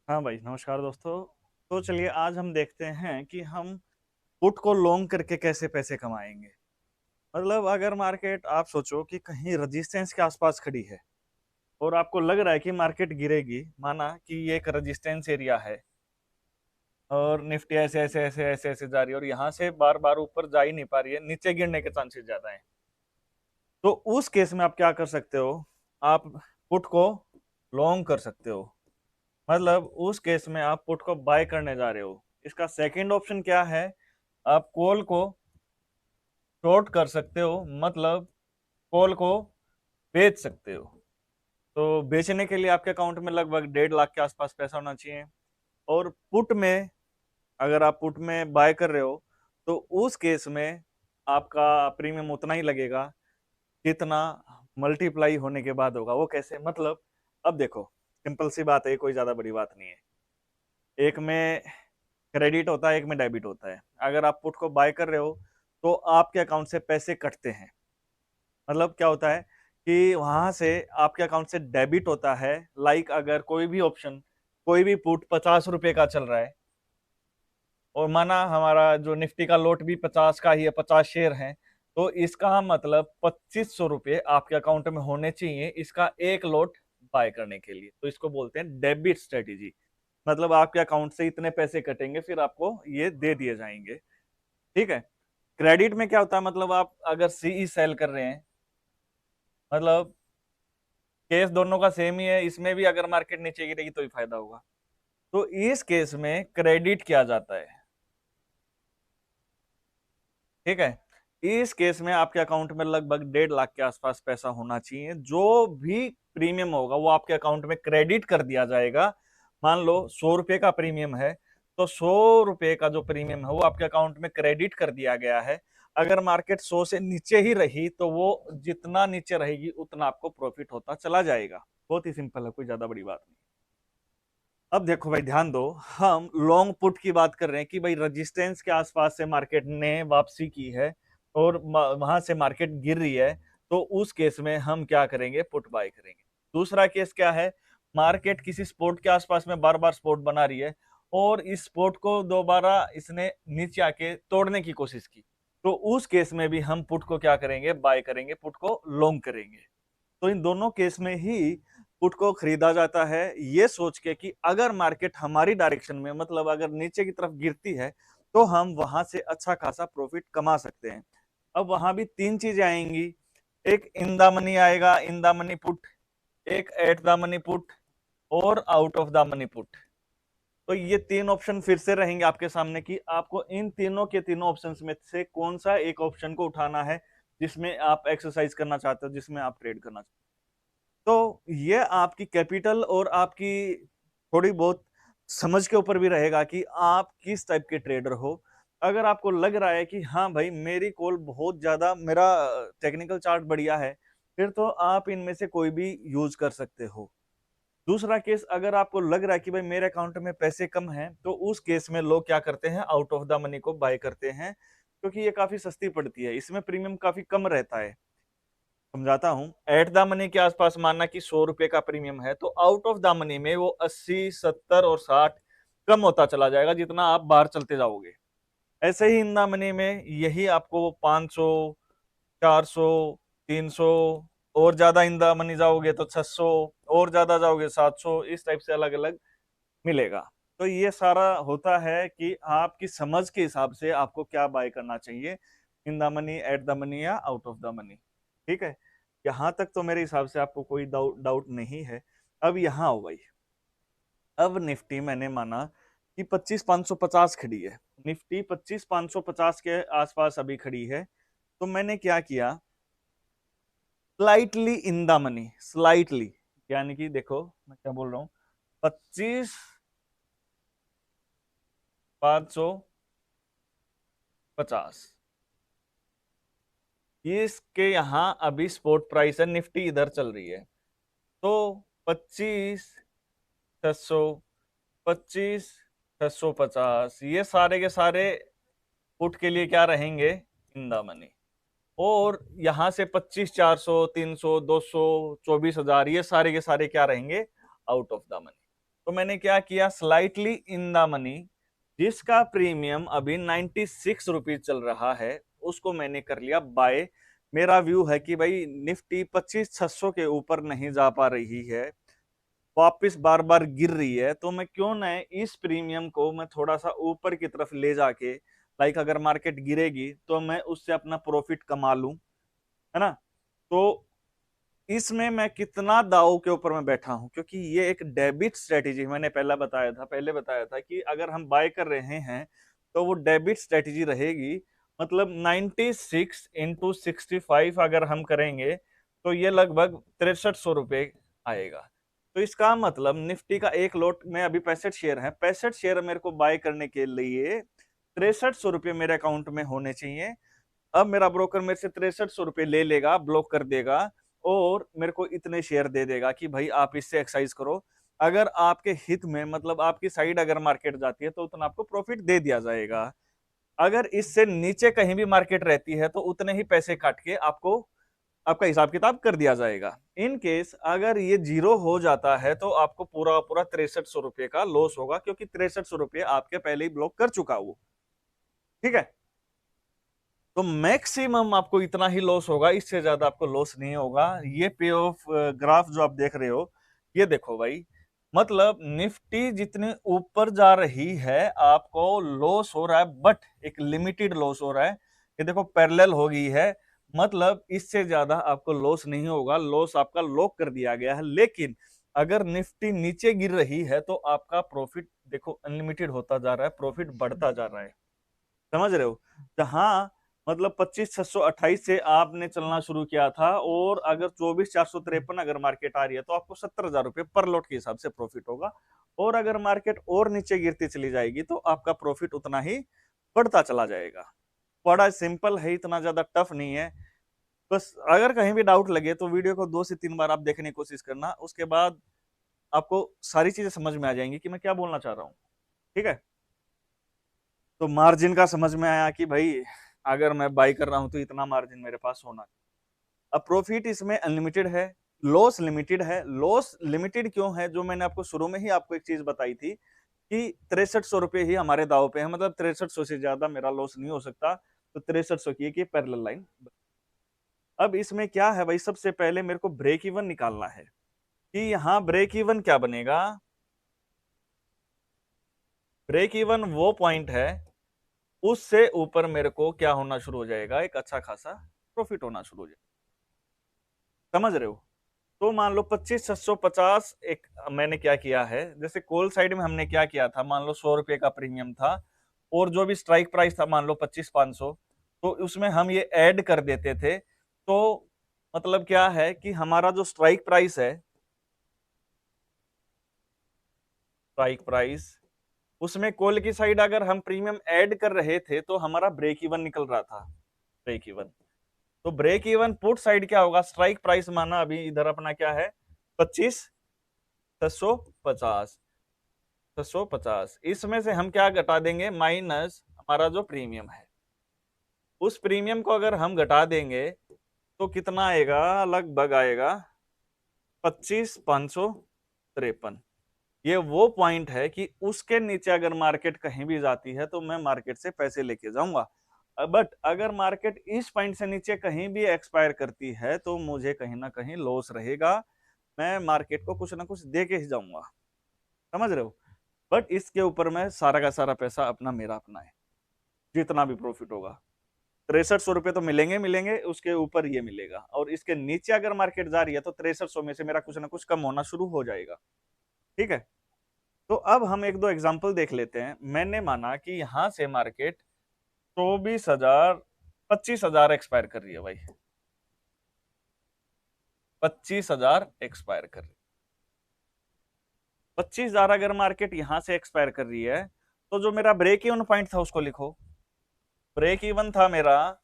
हाँ भाई, नमस्कार दोस्तों। तो चलिए आज हम देखते हैं कि हम पुट को लॉन्ग करके कैसे पैसे कमाएंगे। मतलब अगर मार्केट, आप सोचो कि कहीं रेजिस्टेंस के आसपास खड़ी है और आपको लग रहा है कि मार्केट गिरेगी, माना कि ये एक रेजिस्टेंस एरिया है और निफ्टी ऐसे ऐसे ऐसे ऐसे ऐसे जा रही है और यहाँ से बार बार ऊपर जा ही नहीं पा रही है, नीचे गिरने के चांसेस ज्यादा है। तो उस केस में आप क्या कर सकते हो? आप पुट को लॉन्ग कर सकते हो। मतलब उस केस में आप पुट को बाय करने जा रहे हो। इसका सेकंड ऑप्शन क्या है? आप कॉल को शॉर्ट कर सकते हो, मतलब कॉल को बेच सकते हो। तो बेचने के लिए आपके अकाउंट में लगभग 1.5 लाख के आसपास पैसा होना चाहिए। और पुट में, अगर आप पुट में बाय कर रहे हो तो उस केस में आपका प्रीमियम उतना ही लगेगा कितना मल्टीप्लाई होने के बाद होगा। वो कैसे? मतलब अब देखो, सिंपल सी बात है, कोई ज्यादा बड़ी बात नहीं है। एक में क्रेडिट होता है, एक में डेबिट होता है। अगर आप पुट को बाय कर रहे हो तो आपके अकाउंट से पैसे कटते हैं। मतलब क्या होता है कि वहां से आपके अकाउंट से डेबिट होता है। लाइक अगर कोई भी ऑप्शन, कोई भी पुट 50 रुपए का चल रहा है और माना हमारा जो निफ्टी का लोट भी 50 का ही है, 50 शेयर है, तो इसका मतलब 2500 रुपये आपके अकाउंट में होने चाहिए इसका एक लोट बाय करने के लिए। तो इसको बोलते हैं डेबिट स्ट्रेटेजी। मतलब आपके अकाउंट से इतने पैसे कटेंगे, फिर आपको ये दे दिए जाएंगे। ठीक है। क्रेडिट में क्या होता है? मतलब आप अगर सीई सेल कर रहे हैं, मतलब केस दोनों का सेम ही है, इसमें भी अगर मार्केट नीचे गिरेगी तो ही फायदा होगा। तो इस केस में क्रेडिट किया जाता है। ठीक है। इस केस में आपके अकाउंट में लगभग 1.5 लाख के आसपास पैसा होना चाहिए। जो भी प्रीमियम होगा वो आपके अकाउंट में क्रेडिट कर दिया जाएगा। मान लो 100 रुपए का प्रीमियम है, तो 100 रुपए का जो प्रीमियम है वो आपके अकाउंट में क्रेडिट कर दिया गया है। अगर मार्केट 100 से नीचे ही रही तो वो जितना नीचे रहेगी उतना आपको प्रॉफिट होता चला जाएगा। बहुत ही सिंपल है, कोई ज्यादा बड़ी बात नहीं। अब देखो भाई, ध्यान दो। हम लॉन्ग पुट की बात कर रहे हैं कि भाई रेजिस्टेंस के आसपास से मार्केट ने वापसी की है और वहां से मार्केट गिर रही है। तो उस केस में हम क्या करेंगे? पुट बाय करेंगे। दूसरा केस क्या है? मार्केट किसी स्पोर्ट के आसपास में बार बार स्पोर्ट बना रही है और इस स्पोर्ट को दोबारा इसने नीचे आके तोड़ने की कोशिश की। तो उस केस में भी हम पुट को क्या करेंगे? बाय करेंगे, पुट को लॉन्ग करेंगे। तो इन दोनों केस में ही पुट को खरीदा जाता है, ये सोच के कि अगर मार्केट हमारी डायरेक्शन में, मतलब अगर नीचे की तरफ गिरती है, तो हम वहां से अच्छा खासा प्रॉफिट कमा सकते हैं। अब वहां भी तीन चीजें आएंगी। एक इन द मनी आएगा, इन द मनी पुट, एक एट द मनी पुट और out of the money put. तो ये तीन ऑप्शन फिर से रहेंगे आपके सामने कि आपको इन तीनों के तीनों ऑप्शंस में से कौन सा एक ऑप्शन को उठाना है जिसमें आप एक्सरसाइज करना चाहते हो, जिसमें आप ट्रेड करना चाहते हो। तो ये आपकी कैपिटल और आपकी थोड़ी बहुत समझ के ऊपर भी रहेगा कि आप किस टाइप के ट्रेडर हो। अगर आपको लग रहा है कि हाँ भाई, मेरी कॉल बहुत ज्यादा, मेरा टेक्निकल चार्ट बढ़िया है, फिर तो आप इनमें से कोई भी यूज कर सकते हो। दूसरा केस, अगर आपको लग रहा है कि भाई मेरे अकाउंट में पैसे कम हैं, तो उस केस में लोग क्या करते हैं? आउट ऑफ द मनी को बाय करते हैं, क्योंकि ये काफी सस्ती पड़ती है, इसमें प्रीमियम काफी कम रहता है। समझाता हूं। एट द मनी के आसपास मानना कि 100 रुपए का प्रीमियम है, तो आउट ऑफ द मनी में वो 80, 70 और 60 कम होता चला जाएगा जितना आप बाहर चलते जाओगे। ऐसे ही इन द मनी में यही आपको 500, 400, 300, और ज्यादा इन द मनी जाओगे तो 600, और ज्यादा जाओगे 700, इस टाइप से अलग अलग मिलेगा। तो ये सारा होता है कि आपकी समझ के हिसाब से आपको क्या बाय करना चाहिए, in the money, at the money या आउट ऑफ द मनी। ठीक है। यहां तक तो मेरे हिसाब से आपको कोई डाउट नहीं है। अब यहाँ हो भाई। अब निफ्टी मैंने माना कि 25,550 खड़ी है। निफ्टी 25,550 के आसपास अभी खड़ी है। तो मैंने क्या किया? Slightly in the money, slightly, यानी कि देखो मैं क्या बोल रहा हूँ, 25,550, इसके यहाँ अभी स्पॉट प्राइस है, निफ्टी इधर चल रही है। तो 25,600, 25,650, ये सारे के सारे पुट के लिए क्या रहेंगे? In the money. और यहां से 25,400, 300, 200, 24,000, ये सारे के सारे क्या रहेंगे? Out of the money. तो मैंने क्या किया, स्लाइटली इन द मनी, जिसका प्रीमियम अभी 96 रुपीज चल रहा है, उसको मैंने कर लिया बाय। मेरा व्यू है कि भाई निफ्टी 25,600 के ऊपर नहीं जा पा रही है, वापस बार बार गिर रही है, तो मैं क्यों ना इस प्रीमियम को मैं थोड़ा सा ऊपर की तरफ ले जाके, लाइक अगर मार्केट गिरेगी तो मैं उससे अपना प्रॉफिट कमा लूं, है ना। तो इसमें मैं कितना दाव के ऊपर मैं बैठा हूं, क्योंकि ये एक डेबिट स्ट्रेटेजी, मैंने पहले बताया था कि अगर हम बाय कर रहे हैं तो वो डेबिट स्ट्रेटेजी रहेगी। मतलब 96 इंटू 65 अगर हम करेंगे तो ये लगभग 6300 रुपये आएगा। तो इसका मतलब निफ्टी का एक लॉट में अभी 65 शेयर है, 65 शेयर मेरे को बाय करने के लिए 6300 रुपये मेरे अकाउंट में होने चाहिए। अब मेरा ब्रोकर मेरे से 6300 रुपये ले लेगा, ब्लॉक कर देगा और मेरे को इतने शेयर दे देगा कि भाई आप इससे एक्सरसाइज करो। अगर आपके हित में, मतलब आपकी साइड अगर मार्केट जाती है तो उतना आपको प्रॉफिट दे दिया जाएगा। अगर इससे नीचे कहीं भी मार्केट रहती है तो उतने ही पैसे काट के आपको आपका हिसाब किताब कर दिया जाएगा। इन केस अगर ये जीरो हो जाता है तो आपको पूरा पूरा 6300 रुपये का लॉस होगा, क्योंकि 6300 रुपये आपके पहले ही ब्लॉक कर चुका वो। ठीक है, तो मैक्सिमम आपको इतना ही लॉस होगा, इससे ज्यादा आपको लॉस नहीं होगा। ये पे ऑफ ग्राफ जो आप देख रहे हो, ये देखो भाई, मतलब निफ्टी जितनी ऊपर जा रही है आपको लॉस हो रहा है, बट एक लिमिटेड लॉस हो रहा है। ये देखो पैरेलल हो गई है, मतलब इससे ज्यादा आपको लॉस नहीं होगा, लॉस आपका लॉक कर दिया गया है। लेकिन अगर निफ्टी नीचे गिर रही है तो आपका प्रॉफिट देखो अनलिमिटेड होता जा रहा है, प्रॉफिट बढ़ता जा रहा है। समझ रहे हो, जहां मतलब 25,628 से आपने चलना शुरू किया था, और अगर 24,453 अगर मार्केट आ रही है तो आपको 70,000 रुपये पर लॉट के हिसाब से प्रॉफिट होगा। और अगर मार्केट और नीचे गिरती चली जाएगी तो आपका प्रॉफिट उतना ही बढ़ता चला जाएगा। बड़ा सिंपल है, इतना ज्यादा टफ नहीं है। बस अगर कहीं भी डाउट लगे तो वीडियो को 2 से 3 बार आप देखने की कोशिश करना, उसके बाद आपको सारी चीजें समझ में आ जाएंगी कि मैं क्या बोलना चाह रहा हूँ। ठीक है, तो मार्जिन का समझ में आया कि भाई अगर मैं बाई कर रहा हूं तो इतना मार्जिन मेरे पास होना। अब प्रॉफिट इसमें अनलिमिटेड है, लॉस लिमिटेड है। लॉस लिमिटेड क्यों है, जो मैंने आपको शुरू में ही आपको एक चीज बताई थी कि 6300 रुपये ही हमारे दाव पे है, मतलब 6300 से ज्यादा मेरा लॉस नहीं हो सकता। तो 6300 की एक पैरेलल लाइन। अब इसमें क्या है भाई, सबसे पहले मेरे को ब्रेक इवन निकालना है कि यहाँ ब्रेक इवन क्या बनेगा। ब्रेक इवन वो पॉइंट है, उससे ऊपर मेरे को क्या होना शुरू हो जाएगा, एक अच्छा खासा प्रॉफिट होना शुरू हो जाएगा। समझ रहे हो, तो मान लो 25,650 एक मैंने क्या किया है, जैसे कॉल साइड में हमने क्या किया था, मान लो 100 रुपए का प्रीमियम था और जो भी स्ट्राइक प्राइस था मान लो 25,500, तो उसमें हम ये ऐड कर देते थे। तो मतलब क्या है कि हमारा जो स्ट्राइक प्राइस उसमें कॉल की साइड अगर हम प्रीमियम ऐड कर रहे थे तो हमारा ब्रेक इवन निकल रहा था, ब्रेक इवन। तो ब्रेक इवन पुट साइड क्या होगा, स्ट्राइक प्राइस माना अभी इधर अपना क्या है 25,650, 650, इसमें से हम क्या घटा देंगे, माइनस हमारा जो प्रीमियम है। उस प्रीमियम को अगर हम घटा देंगे तो कितना आएगा, लगभग आएगा 25,553। ये वो पॉइंट है कि उसके नीचे अगर मार्केट कहीं भी जाती है तो मैं मार्केट से पैसे लेके जाऊंगा। बट अगर मार्केट इस पॉइंट से नीचे कहीं भी एक्सपायर करती है तो मुझे कहीं ना कहीं लॉस रहेगा, मैं मार्केट को कुछ ना कुछ दे के ही जाऊंगा। समझ रहे हो, बट इसके ऊपर मैं सारा का सारा पैसा अपना, मेरा अपना है, जितना भी प्रॉफिट होगा 6300 रुपये तो मिलेंगे मिलेंगे, उसके ऊपर ये मिलेगा, और इसके नीचे अगर मार्केट जा रही है तो 6300 में से मेरा कुछ ना कुछ कम होना शुरू हो जाएगा। ठीक है, तो अब हम एक दो एग्जांपल देख लेते हैं। मैंने माना कि यहां से मार्केट 24,000 25,000 एक्सपायर कर रही है भाई, 25,000 एक्सपायर कर रही है। 25,000 अगर मार्केट यहां से एक्सपायर कर रही है तो जो मेरा ब्रेक इवन पॉइंट था उसको लिखो। ब्रेक इवन था मेरा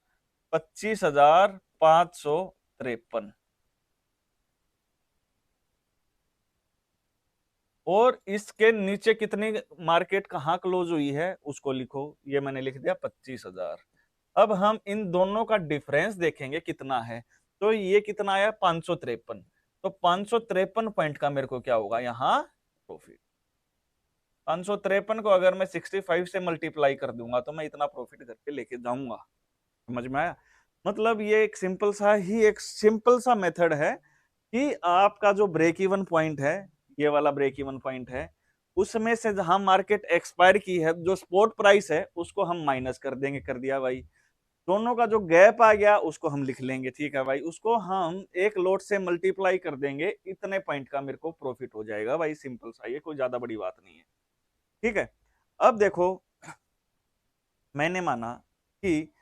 25,553, और इसके नीचे कितनी मार्केट कहाँ क्लोज हुई है उसको लिखो, ये मैंने लिख दिया 25,000। अब हम इन दोनों का डिफरेंस देखेंगे कितना है, तो ये कितना आया 553। तो 553 पॉइंट का मेरे को क्या होगा यहाँ प्रॉफिट। 553 को अगर मैं 65 से मल्टीप्लाई कर दूंगा तो मैं इतना प्रॉफिट करके लेके जाऊंगा। समझ में आया? मतलब ये एक सिंपल सा मेथड है कि आपका जो ब्रेक इवन पॉइंट है, ये वाला ब्रेक इवन पॉइंट है, उसमें से जहां मार्केट एक्सपायर की है, जो स्पॉट प्राइस है उसको हम माइनस कर देंगे। कर दिया भाई। दोनों का जो गैप आ गया उसको हम लिख लेंगे। ठीक है भाई, उसको हम एक लोट से मल्टीप्लाई कर देंगे, इतने पॉइंट का मेरे को प्रॉफिट हो जाएगा भाई। सिंपल सा, ये कोई ज्यादा बड़ी बात नहीं है। ठीक है, अब देखो, मैंने माना कि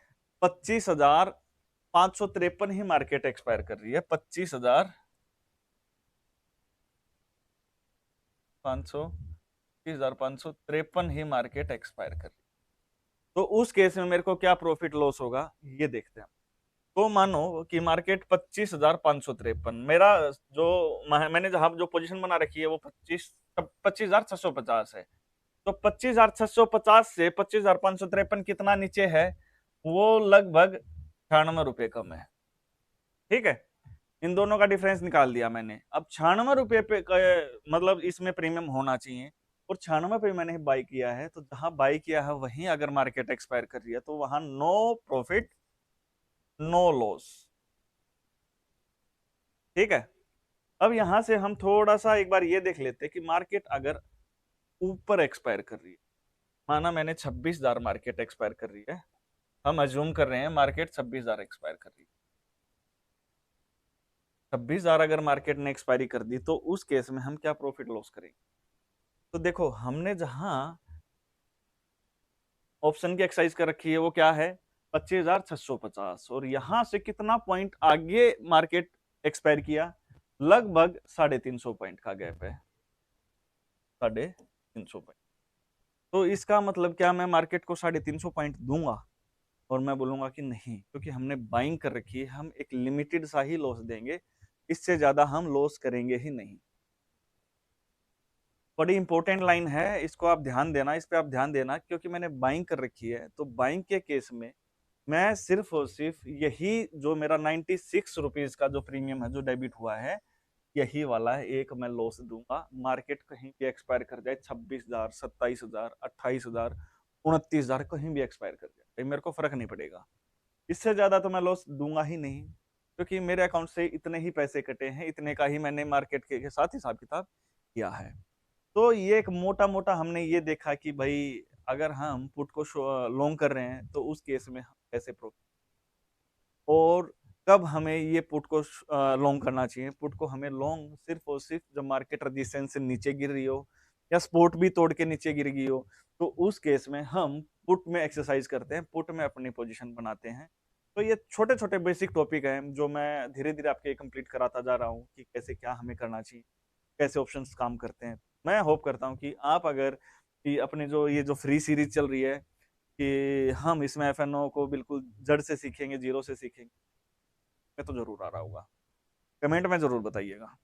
25,553 ही मार्केट एक्सपायर कर रही है। 25,553 ही मार्केट एक्सपायर कर रही है। तो उस केस में मेरे को क्या प्रॉफिट लॉस होगा ये देखते हैं। तो मानो कि मार्केट 25,553, मेरा जो मैंने जहां जो पोजीशन बना रखी है वो 25,650 है। तो 25,650 से 25,553 कितना नीचे है? वो लगभग 96 रुपए कम है। ठीक है, इन दोनों का डिफरेंस निकाल दिया मैंने। अब 96 रुपए पे मतलब इसमें प्रीमियम होना चाहिए, और 96 पे मैंने बाई किया है। तो जहां बाई किया है वहीं अगर मार्केट एक्सपायर कर रही है तो वहां नो प्रॉफिट नो लॉस। ठीक है, अब यहां से हम थोड़ा सा एक बार ये देख लेते हैं कि मार्केट अगर ऊपर एक्सपायर कर रही है, माना मैंने 26,000 मार्केट एक्सपायर कर रही है, हम अज्यूम कर रहे हैं मार्केट 26,000 एक्सपायर कर रही है। 26,000 अगर मार्केट ने एक्सपायरी कर दी तो उस केस में हम क्या प्रॉफिट लॉस करेंगे? तो देखो, हमने जहां ऑप्शन की एक्सरसाइज कर रखी है वो क्या है? 25,650, और यहां से कितना पॉइंट आगे मार्केट एक्सपायर किया? लगभग 350 पॉइंट का गैप है। 350 पॉइंट। तो इसका मतलब क्या मैं मार्केट को 350 पॉइंट दूंगा और मैं बोलूंगा कि नहीं, क्योंकि हमने बाइंग कर रखी है, हम एक लिमिटेड सा ही लॉस देंगे, इससे ज्यादा हम लॉस करेंगे ही नहीं। बड़ी इंपॉर्टेंट लाइन है, इसको आप ध्यान देना, इस पे आप ध्यान देना, क्योंकि मैंने बाइंग कर रखी है। तो बाइंग के केस में मैं सिर्फ और सिर्फ यही जो मेरा 96 रुपीज का जो प्रीमियम है जो डेबिट हुआ है, यही वाला है एक मैं लॉस दूंगा। मार्केट कहीं भी एक्सपायर कर जाए, 26,000, 27,000, 28,000, 29,000, कहीं भी एक्सपायर कर जाए, मेरे को फर्क नहीं पड़ेगा। इससे ज्यादा तो मैं लॉस दूंगा ही नहीं, क्योंकि मेरे अकाउंट से इतने ही पैसे कटे हैं, इतने का ही मैंने मार्केट के साथ हिसाब किताब किया है। तो ये एक मोटा मोटा हमने ये देखा कि भाई अगर हम पुट को लॉन्ग कर रहे हैं तो उस केस में हम कैसे प्रॉफिट, और कब हमें ये पुट को लॉन्ग करना चाहिए। पुट को हमें लॉन्ग सिर्फ और सिर्फ जब मार्केट रेजिस्टेंस से नीचे गिर रही हो, या स्पोर्ट भी तोड़ के नीचे गिर गई हो, तो उस केस में हम पुट में एक्सरसाइज करते हैं, पुट में अपनी पोजीशन बनाते हैं। तो ये छोटे छोटे बेसिक टॉपिक हैं जो मैं धीरे धीरे आपके कंप्लीट कराता जा रहा हूँ कि कैसे क्या हमें करना चाहिए, कैसे ऑप्शंस काम करते हैं। मैं होप करता हूँ कि आप अगर कि अपने जो ये जो फ्री सीरीज चल रही है कि हम इसमें एफएनओ को बिल्कुल जड़ से सीखेंगे, जीरो से सीखेंगे, मैं तो जरूर आ रहा होगा। कमेंट में जरूर बताइएगा।